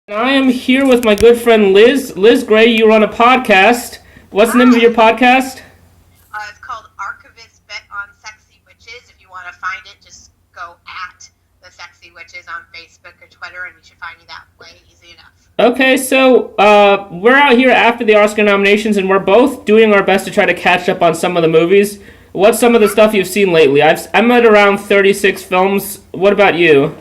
I am here with my good friend Liz. Liz Gray, you run a podcast. What's the name of your Hi. podcast? It's called Archivists Bet on Sexy Witches. If you want to find it, just go at the Sexy Witches on Facebook or Twitter, and you should find me that way easy enough. Okay, so we're out here after the Oscar nominations, and we're both doing our best to try to catch up on some of the movies. What's some of the stuff you've seen lately? I'm at around 36 films. What about you?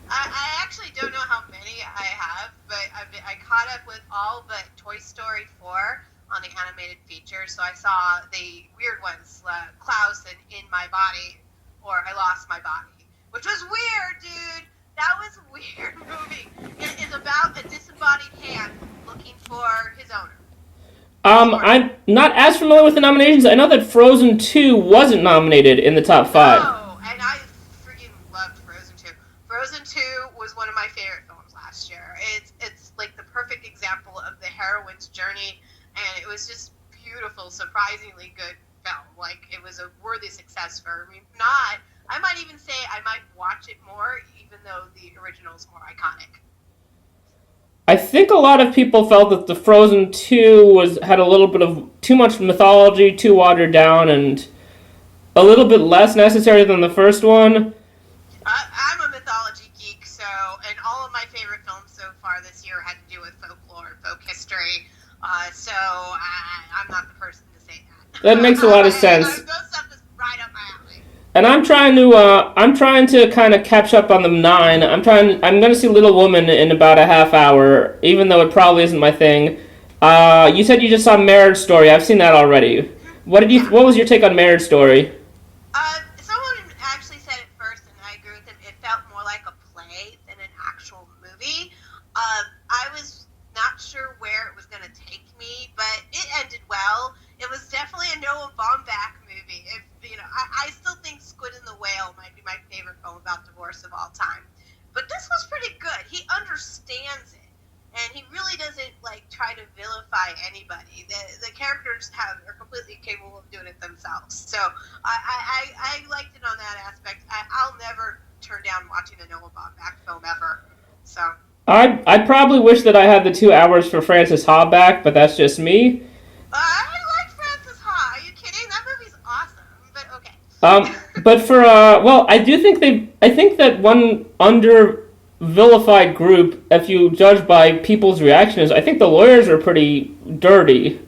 I actually don't know how many I have, but I caught up with all but Toy Story 4 on the animated feature. So I saw the weird ones, Klaus and In My Body, or I Lost My Body, which was weird, dude. That was a weird movie. It is about a disembodied hand looking for his owner. I'm not as familiar with the nominations. I know that Frozen 2 wasn't nominated in the top 5. Oh, and I freaking loved Frozen 2. Frozen 2 was one of my favorite films last year. It's like the perfect example of the heroine's journey, and it was just beautiful, surprisingly good film. Like, it was a worthy success for me. Not, I might even say I might watch it more, even though the original is more iconic. I think a lot of people felt that the Frozen 2 had a little bit of too much mythology, too watered down, and a little bit less necessary than the first one. I'm a mythology geek, and all of my favorite films so far this year had to do with folklore and folk history. I'm not the person to say that. That makes a lot of sense. Those stuff is right up my alley. And I'm trying to kind of catch up on the 9. I'm gonna see Little Woman in about a half hour, even though it probably isn't my thing. You said you just saw Marriage Story. I've seen that already. What was your take on Marriage Story? Someone actually said it first, and I agree with them. It felt more like a play than an actual movie. I was not sure where it was going to take me, but it ended well. It was definitely a Noah Baumbach movie. I still think Squid and the Whale might be my favorite film about divorce of all time. But this was pretty good. He understands it, and he really doesn't try to vilify anybody. The characters are completely capable of doing it themselves. So I liked it on that aspect. I'll never turn down watching a Noah Baumbach film ever. So I probably wish that I had the 2 hours for Francis Ha back, but that's just me. I like Francis Ha. Are you kidding? That movie's awesome. But okay. But for I think that one under vilified group, if you judge by people's reactions, I think the lawyers are pretty dirty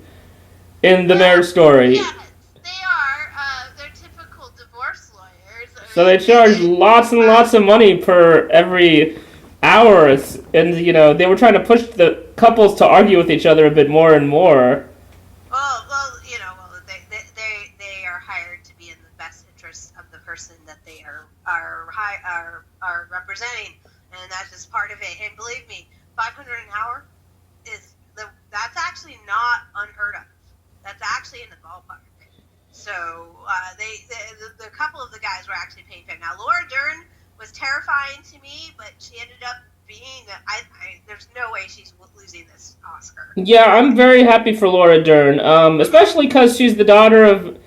in the Marriage Story. Yes, they are. They're typical divorce lawyers. So they charge lots and lots of money per every hour, and they were trying to push the couples to argue with each other a bit more and more. They are hired to be in the best interest of the person that they are representing, and that's just part of it. And believe me, $500 an hour that's actually not unheard of. That's actually in the ballpark. So the couple of the guys were actually paying fair. Now Laura Dern was terrifying to me, but she ended up being. There's no way she's losing this Oscar. Yeah, I'm very happy for Laura Dern, especially because she's the daughter of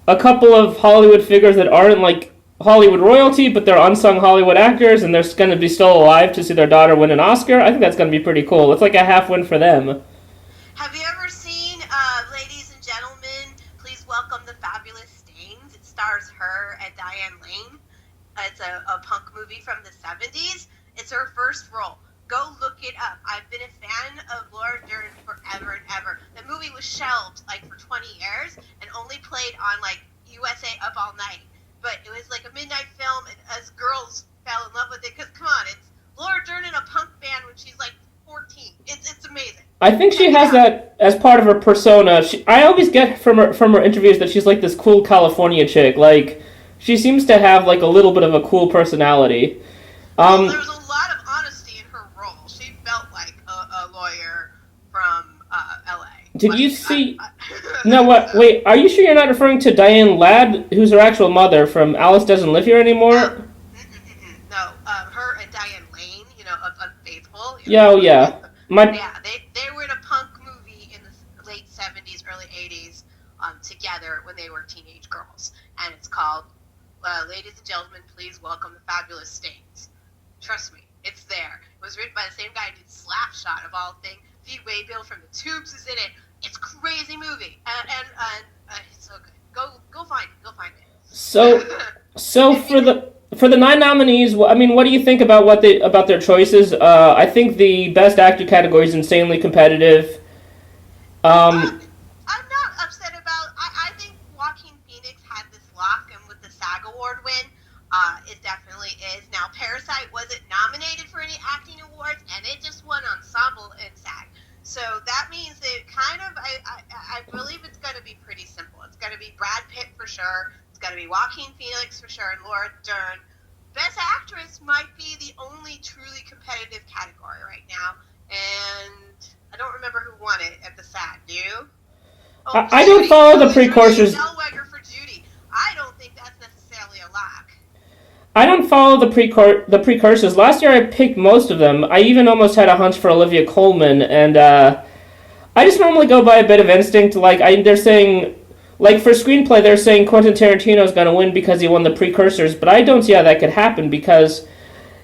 a couple of Hollywood figures that aren't like Hollywood royalty, but they're unsung Hollywood actors, and they're going to be still alive to see their daughter win an Oscar. I think that's going to be pretty cool. It's like a half win for them. Have you ever seen, ladies and gentlemen, please welcome the fabulous Stains? It stars her and Diane Lane. It's a punk movie from the 70s. It's her first role. Go look it up. I've been a fan of Laura Dern forever and ever. The movie was shelved for 20 years and only played on USA Up All Night. But it was a midnight film, and us girls fell in love with it because, come on, it's Laura Dern in a punk band when she's 14. It's amazing. I think she has that as part of her persona. I always get from her interviews that she's this cool California chick. She seems to have a little bit of a cool personality. Well, there was a lot of honesty in her role. She felt like a lawyer from L.A. Did you see? No, what? Wait, are you sure you're not referring to Diane Ladd, who's her actual mother from Alice Doesn't Live Here Anymore? No, her and Diane Lane, of Unfaithful. Yeah, oh yeah. Yeah, they were in a punk movie in the late 70s, early 80s, together when they were teenage girls, and it's called Ladies and Gentlemen, Please Welcome the Fabulous Stains. Trust me, it's there. It was written by the same guy who did Slapshot of all things. Phoebe Waybill from The Tubes is in it. It's a crazy movie, and it's so good. Go find it. Go find it. So for the 9 nominees, I mean, what do you think about their choices? I think the Best Actor category is insanely competitive. I'm not upset about. I think Joaquin Phoenix had this lock, and with the SAG Award win, it definitely is. Now, Parasite wasn't nominated for any acting awards, and it just won Ensemble and SAG. So that means that kind of, I believe it's going to be pretty simple. It's going to be Brad Pitt for sure. It's going to be Joaquin Phoenix for sure, and Laura Dern. Best Actress might be the only truly competitive category right now, and I don't remember who won it at the SAG. Do you? Oh, I don't follow the Precursors. Zellweger for Judy. I don't think that's necessarily a lock. I don't follow the Precursors. Last year I picked most of them. I even almost had a hunch for Olivia Colman, and I just normally go by a bit of instinct. They're saying, like for screenplay, they're saying Quentin Tarantino's going to win because he won the Precursors, but I don't see how that could happen because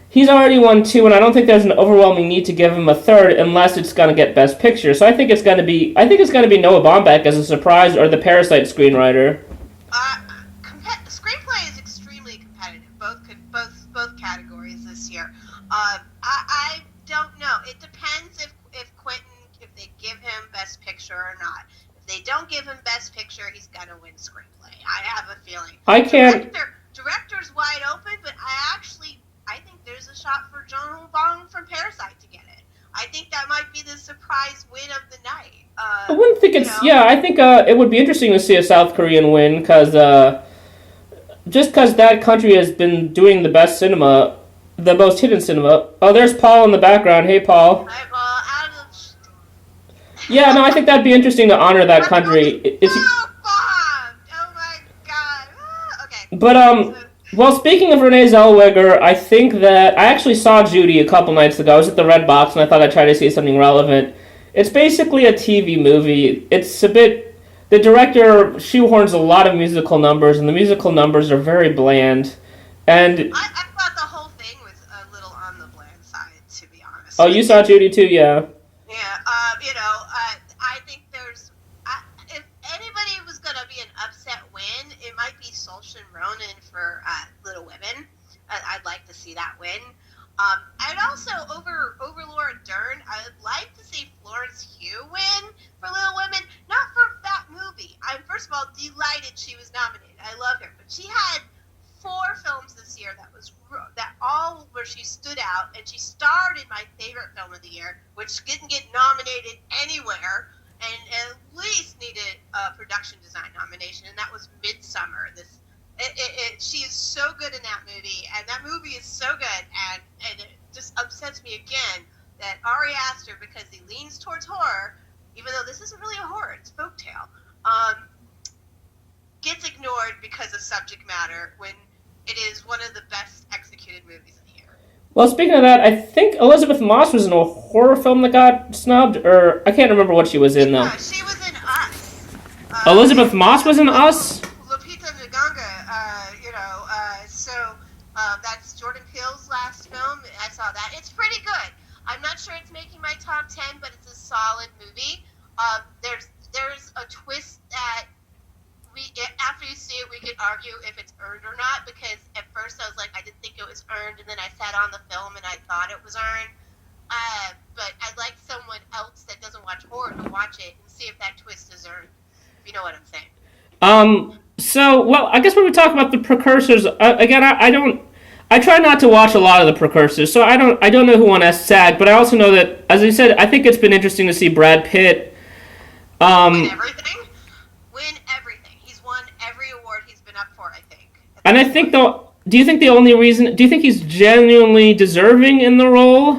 he's already won 2, and I don't think there's an overwhelming need to give him a 3rd unless it's going to get Best Picture. So I think it's going to be Noah Baumbach as a surprise, or the Parasite screenwriter. Screenplay is extremely competitive, both categories this year. I don't know. It depends if Quentin, if they give him Best Picture or not. If they don't give him Best Picture, he's going to win screenplay. I have a feeling. Director's wide open, but I think there's a shot for John Bong from Parasite to get it. I think that might be the surprise win of the night. I wouldn't think it's... Yeah, I think it would be interesting to see a South Korean win, just because that country has been doing the best cinema, the most hidden cinema. Oh, there's Paul in the background. Hey, Paul. Hi, Paul. Yeah, no, I think that'd be interesting to honor that country. Oh my God. Okay. But, well, speaking of Renee Zellweger, I think that I actually saw Judy a couple nights ago. I was at the Red Box, and I thought I'd try to see something relevant. It's basically a TV movie. It's a bit... The director shoehorns a lot of musical numbers, and the musical numbers are very bland. And I thought the whole thing was a little on the bland side, to be honest. Oh, you saw Judy too, yeah. Yeah, I think if anybody was going to be an upset win, it might be Saoirse Ronan for Little Women. I'd like to see that win. I'd also, over Laura Dern, I would like to see Florence Pugh win for Little Women. Not for that movie. I'm, first of all, delighted she was nominated. I love her. But she had 4 films this year where she stood out, and she starred in my favorite film of the year, which didn't get nominated anywhere, and at least needed a production design nomination, and that was Midsummer. She is so good in that movie, and that movie is so good, and it just upsets me again that Ari Aster, because he leans towards horror, even though this isn't really a horror, it's folktale, gets ignored because of subject matter when it is one of the best executed movies of the year. Well, speaking of that, I think Elizabeth Moss was in a horror film that got snubbed, or I can't remember what she was in, though. Yeah, she was in Us. Elizabeth Moss was in Us? Lupita Nyong'o, that's Jordan Peele's last film. I saw that. It's pretty good. I'm not sure it's making my top 10, but it's a solid movie. There's a twist that after you see it, we could argue if it's earned or not, because at first I was like, I didn't think it was earned, and then I sat on the film and I thought it was earned. But I'd like someone else that doesn't watch horror to watch it and see if that twist is earned. If you know what I'm saying. Well, I guess when we talk about the Precursors, again, I try not to watch a lot of the Precursors, so I don't know who won SAG, but I also know that, as I said, I think it's been interesting to see Brad Pitt. Win everything. He's won every award he's been up for, I think. And I think, though, do you think he's genuinely deserving in the role?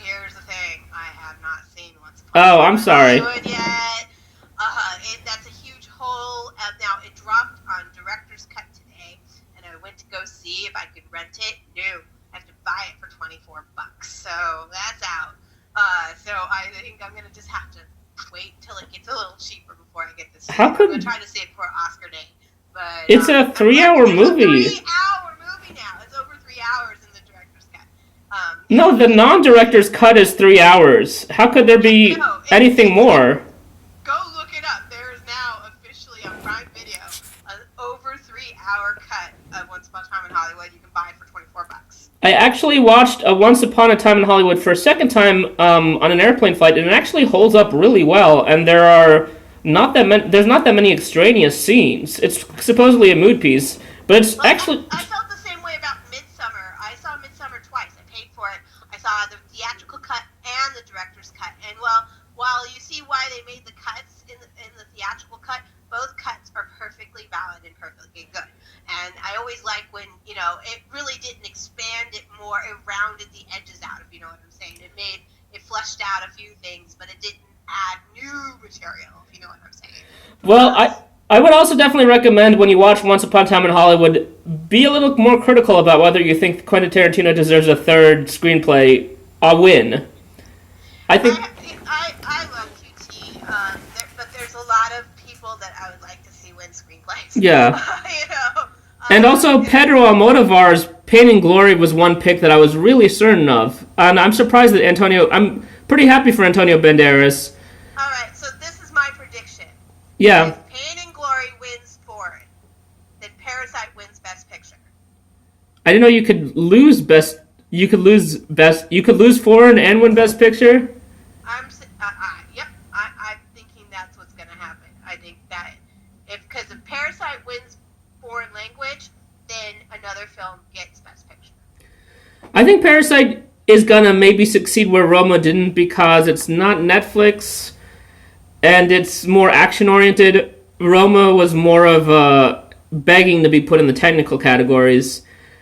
Here's the thing. I have not seen Once Upon a Time. Oh, I'm sorry. Yet. That's a huge hole. Now, it dropped on Director's Cut today, and I went to go see if I could rent it. No, I have to buy it for $24. So that's out. So I think I'm going to just have to wait until it gets a little cheaper before I get this. I'm going to try to save for Oscar day. But it's a 3-hour movie. It's a 3-hour movie now. It's over 3 hours in the Director's Cut. No, the non-director's cut is 3 hours. How could there be No, anything more? go look it up. There is now officially on Prime Video an over 3 hour cut of Once Upon a Time in Hollywood. You can buy it for $24. I actually watched a Once Upon a Time in Hollywood for a second time on an airplane flight, and it actually holds up really well. And there's not that many extraneous scenes. It's supposedly a mood piece, but it's Well, actually I felt the same way about Midsummer. I saw Midsummer twice. I paid for it. I saw the theatrical cut and the director's cut. And while you see why they made the cuts in the theatrical cut, both cuts are perfectly valid and perfectly good. And I always like when, it really didn't expand it more. It rounded the edges out, if you know what I'm saying. It fleshed out a few things, but it didn't add new material, if you know what I'm saying. well, I would also definitely recommend when you watch Once Upon a Time in Hollywood, be a little more critical about whether you think Quentin Tarantino deserves a third screenplay a win. I think I love QT, but there's a lot of people that I would like to see win screenplays. yeah. you know, And also, Pedro Almodovar's Pain and Glory was one pick that I was really certain of. And I'm surprised that I'm pretty happy for Antonio Banderas. All right, so this is my prediction. Yeah. If Pain and Glory wins foreign, then Parasite wins Best Picture. I didn't know you could lose foreign and win Best Picture. Yep, I'm thinking that's what's going to happen. I think that because if Parasite wins foreign language, then another film gets Best Picture. I think Parasite is gonna maybe succeed where Roma didn't because it's not Netflix and it's more action oriented. Roma was more of begging to be put in the technical categories.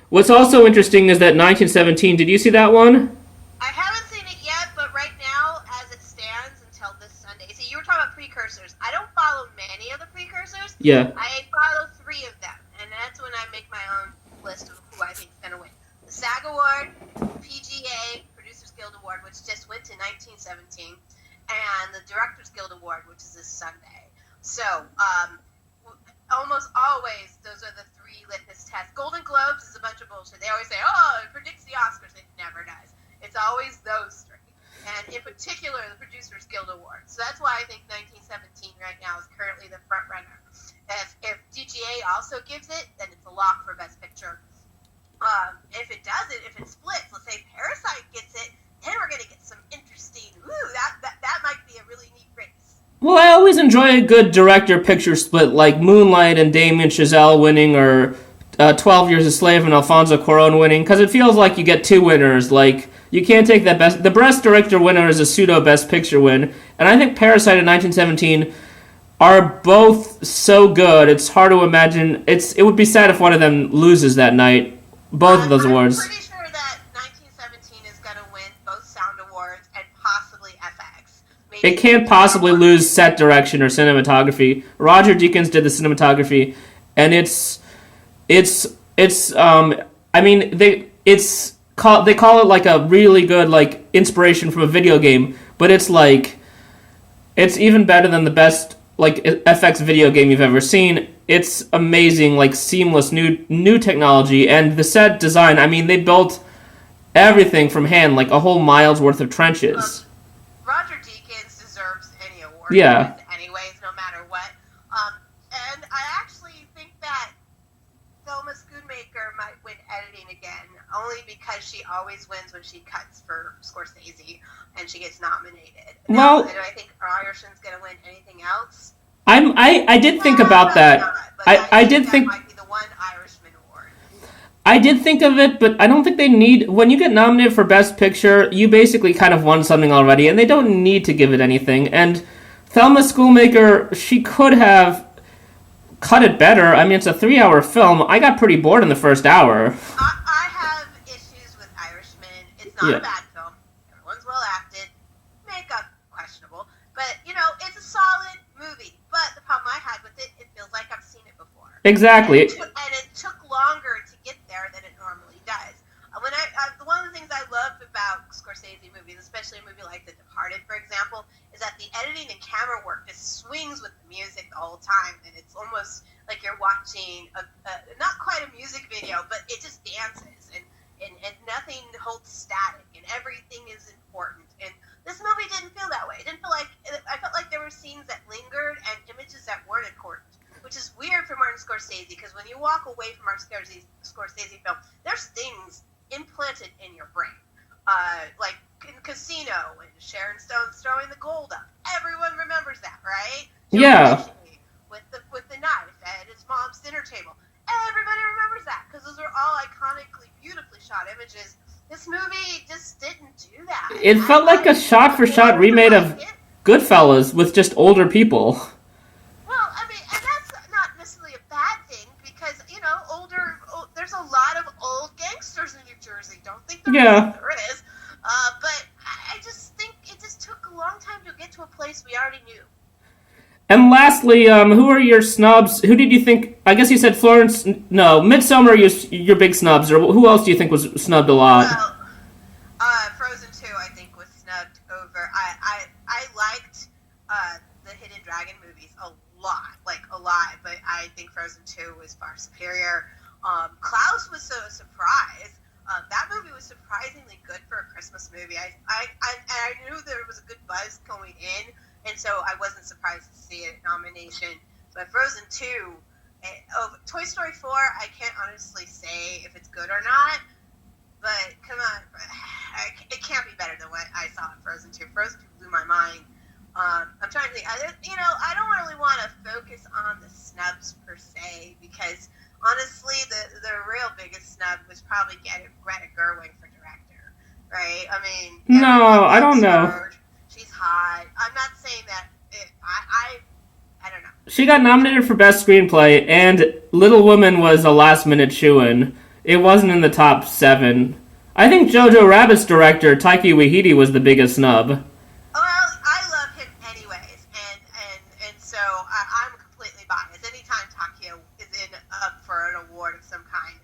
What's also interesting is that 1917. Did you see that one? I haven't seen it yet, but right now, as it stands until this Sunday, see, you were talking about Precursors. I don't follow many of the Precursors. Yeah. I follow 3 of them, and that's when I make my own list of who I think is going to win. The SAG Award, PGA, Producers Guild Award, which just went to 1917, and the Directors Guild Award, which is this Sunday. So, almost always, those are the 3 litmus tests. Golden Globes is a bunch of bullshit. They always say, it predicts the Oscars. It never does. It's always those 3. And in particular, the Producers Guild Award. So that's why I think 1917 right now is currently the front runner. If DGA also gives it, then it's a lock for Best Picture. If it doesn't, if it splits, let's say Parasite gets it, then we're going to get some interesting, that might be a really neat race. Well, I always enjoy a good director-picture split, like Moonlight and Damien Chazelle winning, or 12 Years a Slave and Alfonso Cuarón winning, because it feels like you get 2 winners. Like, you can't take the best director winner is a pseudo-best picture win, and I think Parasite and 1917 are both so good, it's hard to imagine. It would be sad if one of them loses that night, both of those awards. I'm pretty sure that 1917 is going to win both Sound Awards and possibly FX. Maybe It can't possibly lose set direction or cinematography. Roger Deakins did the cinematography, and they call it like a really good like inspiration from a video game, but it's even better than the best like FX video game you've ever seen. It's amazing, like seamless new technology, and the set design. I mean, they built everything from hand, like a whole mile's worth of trenches. Roger Deakins deserves any award. Yeah. Anyways, no matter what. And I actually think that Thelma Schoonmaker might win editing again, only because she always wins when she cuts for Scorsese and she gets nominated. Well, do I think Irishman's going to win anything else? I did think about that. I did think that might be the one Irishman award. I did think of it, but I don't think they need. When you get nominated for Best Picture, you basically kind of won something already, and they don't need to give it anything. And Thelma Schoonmaker, she could have cut it better. I mean, it's a 3-hour film. I got pretty bored in the first hour. I have issues with Irishman. It's not a bad film. Everyone's well acted. Makeup questionable, but it's a solid movie. But the problem I had with it feels like I've seen it before. Exactly. And it took longer to get there than it normally does. One of the things I love about Scorsese movies, especially a movie like The Departed, for example, is that the editing and camera work just swings with the music the whole time, and it's almost like you're watching not quite a music video, but it just dances, and and nothing holds static, and everything is important. And this movie didn't feel that way. It didn't feel like, I felt like there were scenes that lingered and images that weren't important, which is weird for Martin Scorsese, because when you walk away from our Scorsese film, there's things implanted in your brain. Like in Casino, when Sharon Stone's throwing the gold up. Everyone remembers that, right? Yeah. With the knife at his mom's dinner table. Everybody remembers that, because those are all iconically, beautifully shot images. This movie just didn't do that. It felt like a shot-for-shot remake of Goodfellas with just older people. Well, I mean, and that's not necessarily a bad thing, because, there's a lot of old gangsters in New Jersey. Don't think there is. But I just think it just took a long time to get to a place we already knew. And lastly, who are your snubs? Who did you think? I guess you said Florence. No, Midsommar. Your big snubs, or who else do you think was snubbed a lot? Well, Frozen 2, I think, was snubbed over. I liked the Hidden Dragon movies a lot, but I think Frozen 2 was far superior. Klaus was so surprised. That movie was surprisingly good for a Christmas movie. I knew there was a good buzz going in, and so I wasn't surprised to see it nomination. But Frozen 2, Toy Story 4, I can't honestly say if it's good or not. But come on, it can't be better than what I saw in Frozen 2. Frozen 2 blew my mind. I'm trying to think. I don't really want to focus on the snubs per se, because honestly, the real biggest snub was probably getting Greta Gerwig for director, right? I mean, no, I don't know. She's hot. I'm not saying that. I don't know. She got nominated for Best Screenplay, and Little Women was a last-minute shoo-in. It wasn't in the top 7. I think Jojo Rabbit's director, Taika Waititi, was the biggest snub. Well, I love him anyways, and so I'm completely biased. Anytime Taika is up for an award of some kind.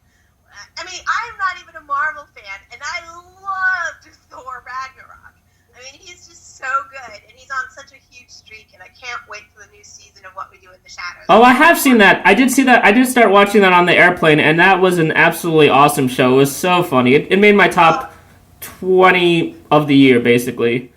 I mean, I'm not even a Marvel fan, and I loved Thor Ragnarok. I mean, he's just so good, and he's on such a huge streak, and I can't wait for the new season of What We Do in the Shadows. Oh, I have seen that. I did see that. I did start watching that on the airplane, and that was an absolutely awesome show. It was so funny. It made my top 20 of the year, basically.